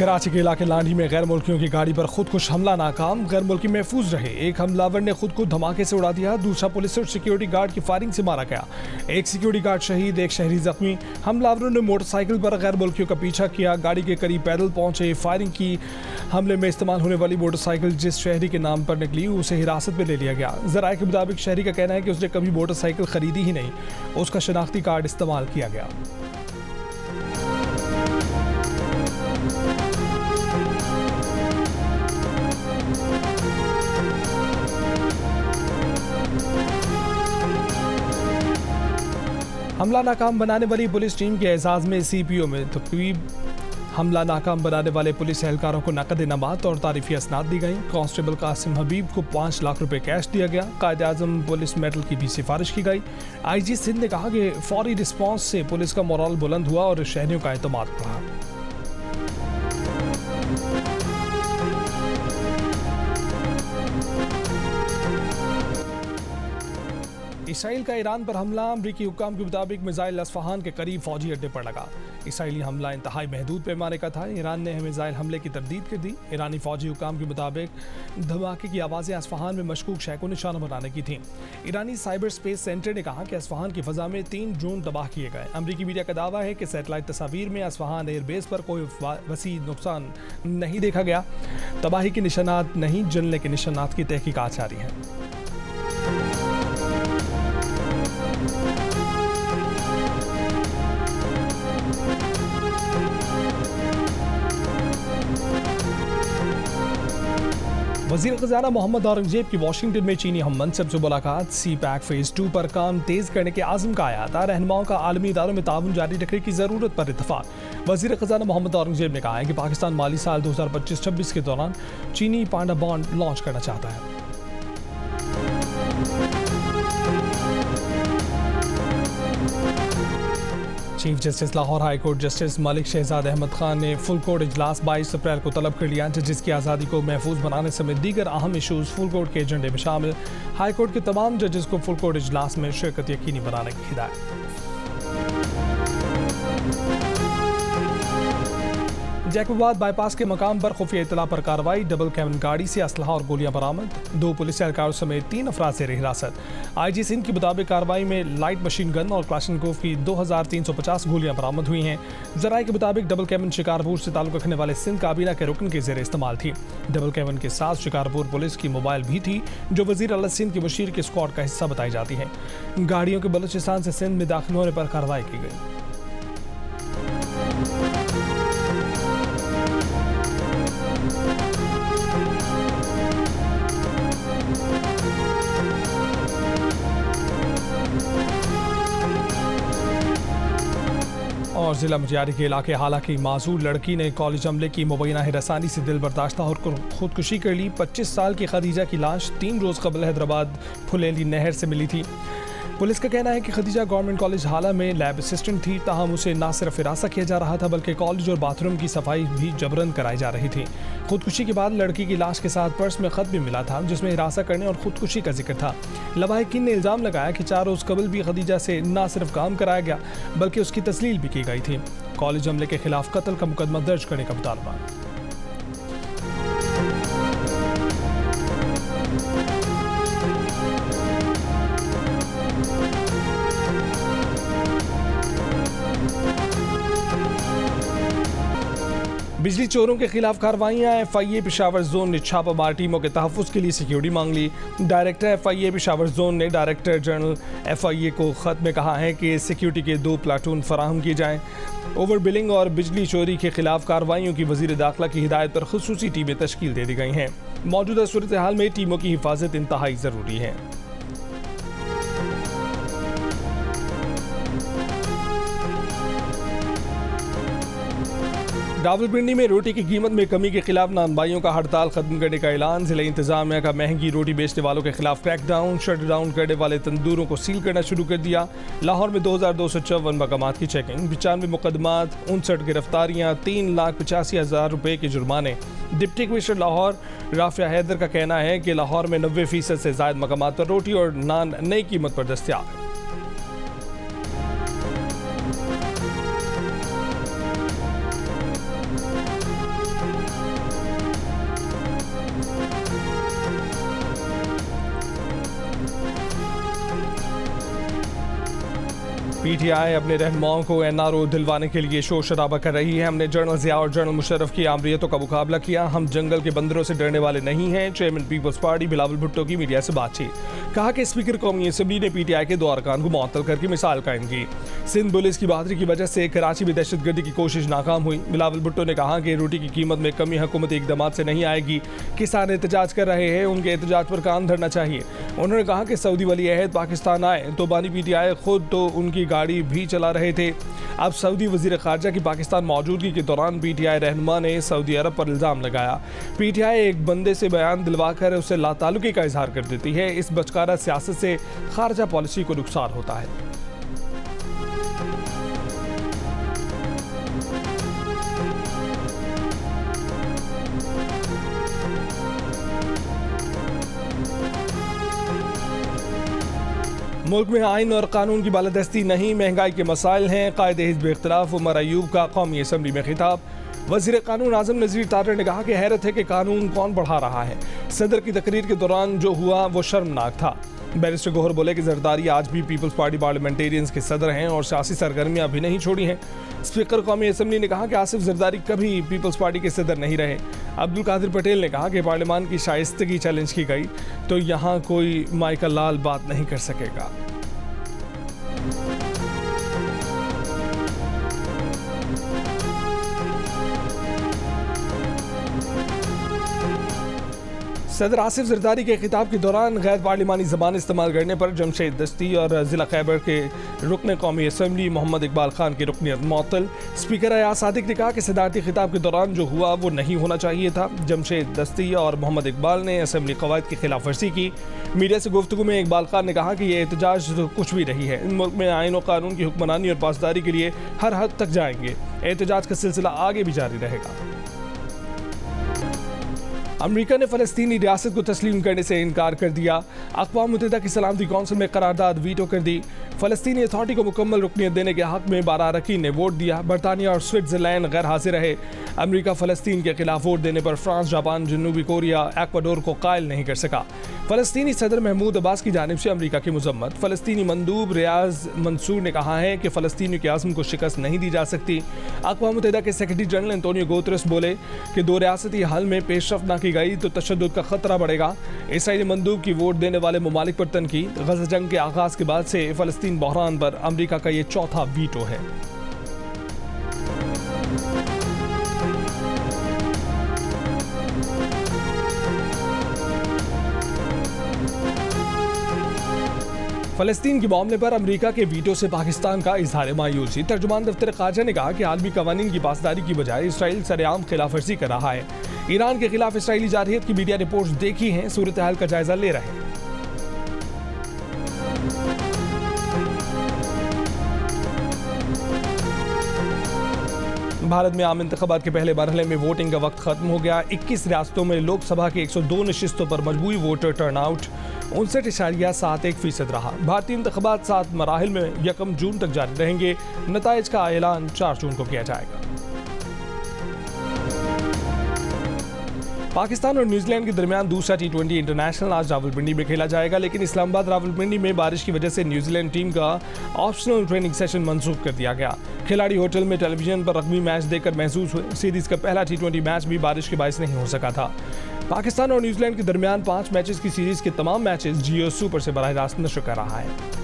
कराची के इलाके लांडी में गैर मुल्कियों की गाड़ी पर खुदकुश हमला नाकाम। गैर मुल्की महफूज रहे। एक हमलावर ने खुद को धमाके से उड़ा दिया, दूसरा पुलिस और सिक्योरिटी गार्ड की फायरिंग से मारा गया। एक सिक्योरिटी गार्ड शहीद, एक शहरी जख्मी। हमलावरों ने मोटरसाइकिल पर गैर मुल्कियों का पीछा किया, गाड़ी के करीब पैदल पहुंचे, फायरिंग की। हमले में इस्तेमाल होने वाली मोटरसाइकिल जिस शहरी के नाम पर निकली उसे हिरासत में ले लिया गया। जराये के मुताबिक शहरी का कहना है कि उसने कभी मोटरसाइकिल खरीदी ही नहीं, उसका शनाख्ती कार्ड इस्तेमाल किया गया। हमला नाकाम बनाने वाली पुलिस टीम के एजाज में CPO में तकरीब। हमला नाकाम बनाने वाले पुलिस एहलकारों को नकद इनामात और तारीफी असनाद दी गई। कांस्टेबल कासिम हबीब को 5 लाख रुपए कैश दिया गया। कायदे आजम पुलिस मेडल की भी सिफारिश की गई। IG सिंध ने कहा कि फौरी रिस्पॉन्स से पुलिस का मोरल बुलंद हुआ और शहरियों का एतमाद बढ़ा। इसराइल का ईरान पर हमला। अमरीकी हुक्काम के मुताबिक मिसाइल अस्फहान के करीब फौजी अड्डे पर लगा। इसराइली हमला इंतहाई महदूद पैमाने का था। ईरान ने मिसाइल हमले की तरदीद कर दी। ईरानी फौजी हुक्काम के मुताबिक धमाके की आवाज़ें अस्फहान में मशकूक शय को निशाना बनाने की थीं। ईरानी साइबर स्पेस सेंटर ने कहा कि अस्फहान की फ़ज़ा में 3 ड्रोन तबाह किए गए। अमरीकी मीडिया का दावा है कि सैटेलाइट तस्वीर में अस्फहान एयरबेस पर कोई वसी नुकसान नहीं देखा गया। तबाही के निशानात नहीं, जलने के निशानात की तहकीकात जारी है। वज़ीर ख़ज़ाना मोहम्मद औरंगज़ेब की वाशिंगटन में चीनी हम मनसब से मुलाकात। CPEC फ़ेज़ 2 पर काम तेज़ करने के आज़म का आया। रहनुमाओं का आलमी इदारों में ताउन जारी रखने की ज़रूरत पर इत्तफ़ाक़। वज़ीर ख़ज़ाना मोहम्मद औरंगज़ेब ने कहा है कि पाकिस्तान माली साल 2025-26 के दौरान चीनी पांडा बॉन्ड लॉन्च करना चाहता है। Chief justice Lahore high court justice Malik Shahzad Ahmad Khan ने फुल कोर्ट इजलास 22 अप्रैल को तलब कर लिया। जजिस की आज़ादी को महफूज बनाने समेत दीगर अहम इशूज़ फुल कोर्ट के एजेंडे में शामिल। हाई कोर्ट के तमाम जजेस को फुल कोर्ट इजलास में शिरकत यकीनी बनाने की हिदायत। जैकबाबाद बाईपास के मकाम पर खुफिया इत्तला पर कार्रवाई। डबल कैबिन गाड़ी से असलहा और गोलियां बरामद। 2 पुलिस एहलकारों समेत 3 अफराद से हिरासत। IG सिंध के मुताबिक कार्रवाई में लाइट मशीन गन और क्लाशनकोव की 2350 गोलियां बरामद हुई हैं। जराये के मुताबिक डबल कैबिन शिकारपुर से ताल्लुक रखने वाले सिंध काबीना के रुकन के ज़ेर इस्तेमाल थी। डबल कैबिन के साथ शिकारपुर पुलिस की मोबाइल भी थी, जो वज़ीर आला सिंध के मुशीर के स्क्वाड का हिस्सा बताई जाती है। गाड़ियों के बलूचिस्तान से सिंध में दाखिल होने पर कार्रवाई की गई। और जिला मुटियारी के इलाके हालांकि मासूर लड़की ने कॉलेज अमले की मुबैना हिरासानी से दिल बर्दाश्ता और खुदकुशी कर ली। 25 साल की खदीजा की लाश 3 रोज़ कबल हैदराबाद फुलेली नहर से मिली थी। पुलिस का कहना है कि खदीजा गवर्नमेंट कॉलेज हाला में लैब असिस्टेंट थी, ताहम उसे न सिर्फ हिरासा किया जा रहा था बल्कि कॉलेज और बाथरूम की सफाई भी जबरन कराई जा रही थी। खुदकुशी के बाद लड़की की लाश के साथ पर्स में खत भी मिला था जिसमें हिरासा करने और खुदकुशी का जिक्र था। लवाहिकीन ने इल्ज़ाम लगाया कि 4 रोज़ कबल भी खदीजा से न सिर्फ काम कराया गया बल्कि उसकी तस्लील भी की गई थी। कॉलेज अमले के खिलाफ कत्ल का मुकदमा दर्ज करने का मुतालबा। बिजली चोरों के खिलाफ कार्रवाइयाँ। FIA पेशावर जोन ने छापामार टीमों के तहफ़्फ़ुज़ के लिए सिक्योरिटी मांग ली। डायरेक्टर FIA पेशावर जोन ने डायरेक्टर जनरल FIA को ख़त में कहा है कि सिक्योरिटी के 2 प्लाटून फराहम किए जाएँ। ओवर बिलिंग और बिजली चोरी के खिलाफ कार्रवाइयों की वज़ीर दाखिला की हिदायत पर ख़ुसूसी टीमें तश्कील दे दी गई हैं। मौजूदा सूरत हाल में टीमों की हिफाजत इंतहाई ज़रूरी है। रावलपिंडी में रोटी की कीमत में कमी के खिलाफ नानबाइयों का हड़ताल खत्म करने का ऐलान। जिला इंतजामिया का महंगी रोटी बेचने वालों के खिलाफ क्रैकडाउन। शट डाउन करने वाले तंदूरों को सील करना शुरू कर दिया। लाहौर में 2254 मकामात की चेकिंग, 95 मुकदमात, 59 गिरफ्तारियाँ, 3,85,000 रुपये के जुर्माने। डिप्टी कमिश्नर लाहौर राफिया हैदर का कहना है कि लाहौर में 90% से ज़ायद मकामात पर रोटी और नान नई कीमत पर दस्तयाब है। पीटीआई अपने रहनुमाओं को एनआरओ दिलवाने के लिए शोर शराबा कर रही है। हमने जनरल ज़िया और जनरल मुशर्रफ की आमरीतों का मुकाबला किया। हम जंगल के बंदरों से डरने वाले नहीं हैं। चेयरमैन पीपल्स पार्टी बिलावल भुट्टो की मीडिया से बातचीत। कहा कि स्पीकर कौमी असम्बली ने पीटीआई के 2 अरकान को मुअत्तल करके मिसाल कायम की। सिंध पुलिस की बहादुरी की वजह से कराची में दहशतगर्दी की कोशिश नाकाम हुई। बिलावल भुट्टो ने कहा कि रोटी की कीमत में कमी हुकूमती इक़दाम से नहीं आएगी। किसान एहतजाज कर रहे हैं, उनके एहतजाज पर कान धरना चाहिए। उन्होंने कहा कि सऊदी वली अहद पाकिस्तान आए तो बानी पीटीआई खुद तो उनकी गाड़ी भी चला रहे थे। अब सऊदी वजीर खारजा की पाकिस्तान मौजूदगी के दौरान पीटीआई रहनुमा ने सऊदी अरब पर इल्ज़ाम लगाया। पीटीआई एक बंदे से बयान दिलवाकर उसे लाताल्लुकी का इजहार कर देती है। इस बचकारा सियासत से खारजा पॉलिसी को नुकसान होता है। मुल्क में आइन और कानून की बालादस्ती नहीं, महंगाई के मसाइल हैं। कायदे हिज़्ब इख्तिलाफ उमर अयूब का कौमी असम्बली में खिताब। वज़ीर कानून आज़म नज़ीर तारड़ ने कहा कि हैरत है कि कानून कौन बढ़ा रहा है। सदर की तकरीर के दौरान जो हुआ वो शर्मनाक था। बैरिस्टर गोहर बोले कि जरदारी आज भी पीपल्स पार्टी पार्लियामेंटेरियंस के सदर हैं और सियासी सरगर्मियां भी नहीं छोड़ी हैं। स्पीकर कौमी असम्बली ने कहा कि आसिफ जरदारी कभी पीपल्स पार्टी के सदर नहीं रहे। अब्दुल कादिर पटेल ने कहा कि पार्लियामान की शाइस्तगी चैलेंज की गई तो यहाँ कोई माइकल लाल बात नहीं कर सकेगा। सदर आसिफ जरदारी के खिताब के दौरान गैर पार्लिमानी ज़बान इस्तेमाल करने पर जमशेद दस्ती और ज़िला खैबर के रुकन कौमी असम्बली मोहम्मद इकबाल खान की रुकनियत मुअत्तल। स्पीकर अयाज सादिक ने कहा कि सदारती खिताब के दौरान जो हुआ वो नहीं होना चाहिए था। जमशेद दस्ती और मोहम्मद इकबाल ने असम्बली कवायद की खिलाफ वर्जी की। मीडिया से गुफ्तगू में इकबाल खान ने कहा कि ये एहतजाज कुछ भी नहीं है। मुल्क में आइन और कानून की हुक्मरानी और पासदारी के लिए हर हद तक जाएंगे। एहतजाज का सिलसिला आगे भी जारी रहेगा। अमेरिका ने फ़लस्तीनी रियासत को तस्लीम करने से इनकार कर दिया। अक़वाम मुत्तहिदा की सलामती कौंसिल में करारदाद वीटो कर दी। फ़लस्तीनी अथॉरिटी को मुकम्मल रुकनियत देने के हक़ में 12 अरकान ने वोट दिया। बरतानिया और स्विट्ज़रलैंड गैर हाजिर रहे। अमेरिका फ़लस्तीन के खिलाफ वोट देने पर फ्रांस, जापान, जनूबी कोरिया, एक्वाडोर को कायल नहीं कर सका। फ़लस्तीनी सदर महमूद अब्बास की जानिब से अमेरिका की मज़म्मत। फ़लस्तीनी मंदूब रियाज मंसूर ने कहा है कि फ़लस्तीनियों के आज़म को शिकस्त नहीं दी जा सकती। अक़वाम मुत्तहिदा के सेक्रेटरी जनरल एंटोनियो गुतेरेस बोले कि 2 रियासती हल में पेशरफ न की गई तो तशद्दुद का खतरा बढ़ेगा। इसराइली मंदूब की वोट देने वाले ममालिक पर तनकीद। गज़ा जंग के आगाज़ के बाद से फ़लस्तीन बहरान पर अमेरिका का ये चौथा वीटो है। फ़लस्तीन के मामले पर अमेरिका के वीटो से पाकिस्तान का इजहार मायूसी। तर्जुमान दफ्तर ख़ारजा ने कहा कि आलमी कवानीन की पासदारी की बजाय इसराइल सरेआम खिलाफ वर्जी कर रहा है। ईरान के खिलाफ इसराइली जारहियत की मीडिया रिपोर्ट्स देखी हैं, सूरत हाल का जायजा ले रहे हैं। भारत में आम इंतखाबात के पहले मरहले में वोटिंग का वक्त खत्म हो गया। 21 रियासतों में लोकसभा की 102 नशिस्तों पर मजमूई वोटर टर्नआउट 59.71% रहा। भारतीय इंतखाबात 7 मराहिल में 1 जून तक जारी रहेंगे। नताइज का ऐलान 4 जून को किया जाएगा। पाकिस्तान और न्यूजीलैंड के दरमियान दूसरा T20 इंटरनेशनल आज रावलपिंडी में खेला जाएगा, लेकिन इस्लामाबाद रावलपिंडी में बारिश की वजह से न्यूजीलैंड टीम का ऑप्शनल ट्रेनिंग सेशन मंसूख कर दिया गया। खिलाड़ी होटल में टेलीविजन पर रग्बी मैच देखकर महसूस हुए। सीरीज का पहला T20 मैच भी बारिश के बायस नहीं हो सका था। पाकिस्तान और न्यूजीलैंड के दरमियान 5 मैचेस की सीरीज के तमाम मैचेस जियो सुपर से बराह रास्त नशर कर रहा है।